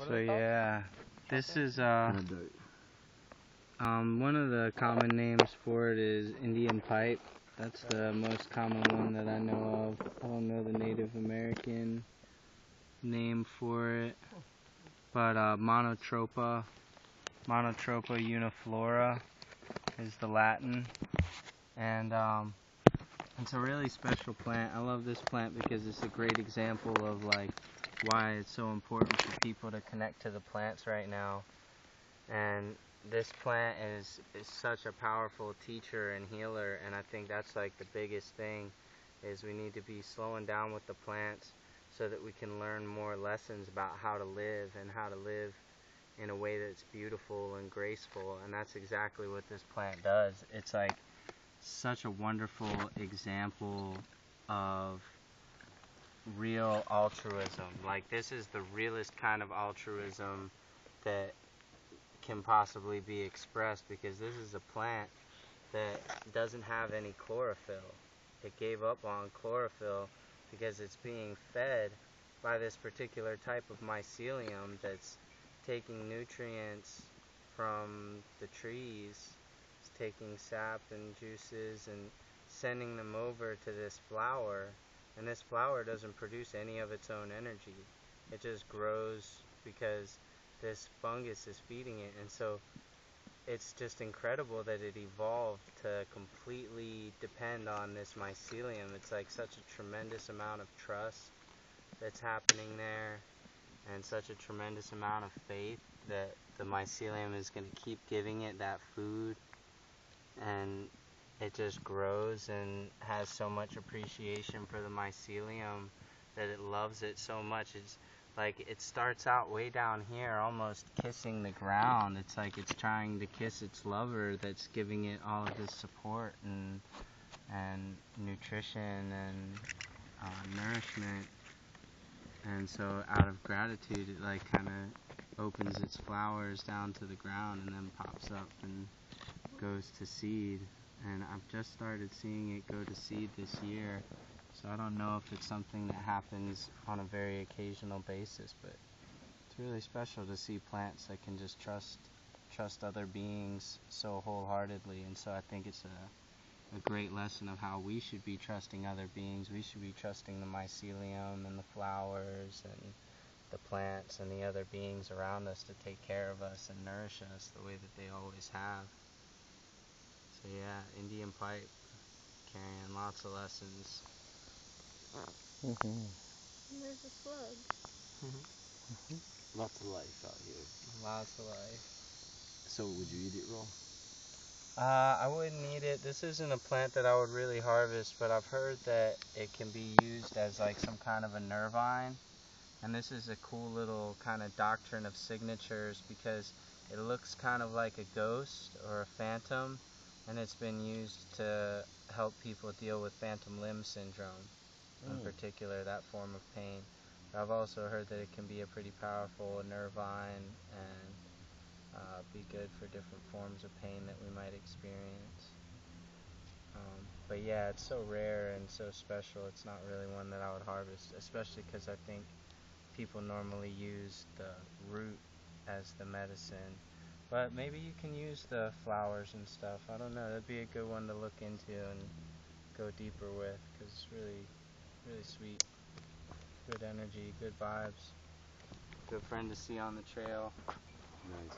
So yeah, this is one of the common names for it is Indian pipe. That's the most common one that I know of. I don't know the Native American name for it, but Monotropa uniflora is the Latin, and it's a really special plant. I love this plant because it's a great example of like why it's so important for people to connect to the plants right now. And this plant is such a powerful teacher and healer, and I think that's like the biggest thing is we need to be slowing down with the plants so that we can learn more lessons about how to live and how to live in a way that's beautiful and graceful, and that's exactly what this plant does. It's like such a wonderful example of real altruism. Like, this is the realest kind of altruism that can possibly be expressed, because this is a plant that doesn't have any chlorophyll. It gave up on chlorophyll because it's being fed by this particular type of mycelium that's taking nutrients from the trees. It's taking sap and juices and sending them over to this flower, and this flower doesn't produce any of its own energy. It just grows because this fungus is feeding it. And so it's just incredible that it evolved to completely depend on this mycelium. It's like such a tremendous amount of trust that's happening there, and such a tremendous amount of faith that the mycelium is going to keep giving it that food, and it just grows and has so much appreciation for the mycelium that it loves it so much. It's like it starts out way down here, almost kissing the ground. It's like it's trying to kiss its lover that's giving it all of this support and nutrition and nourishment. And so out of gratitude, it like kind of opens its flowers down to the ground and then pops up and goes to seed. And I've just started seeing it go to seed this year, so I don't know if it's something that happens on a very occasional basis, but it's really special to see plants that can just trust other beings so wholeheartedly. And so I think it's a great lesson of how we should be trusting other beings. We should be trusting the mycelium and the flowers and the plants and the other beings around us to take care of us and nourish us the way that they always have. So yeah, Indian pipe, carrying lots of lessons. There's a slug. Lots of life out here. Lots of life. So would you eat it raw? I wouldn't eat it. This isn't a plant that I would really harvest, but I've heard that it can be used as like some kind of a nervine. And this is a cool little kind of doctrine of signatures because it looks kind of like a ghost or a phantom, and it's been used to help people deal with phantom limb syndrome, in particular, that form of pain. But I've also heard that it can be a pretty powerful nervine and be good for different forms of pain that we might experience. But yeah, it's so rare and so special, it's not really one that I would harvest, especially because I think people normally use the root as the medicine. But maybe you can use the flowers and stuff. I don't know. That'd be a good one to look into and go deeper with, because it's really, really sweet. Good energy, good vibes. Good friend to see on the trail. Nice.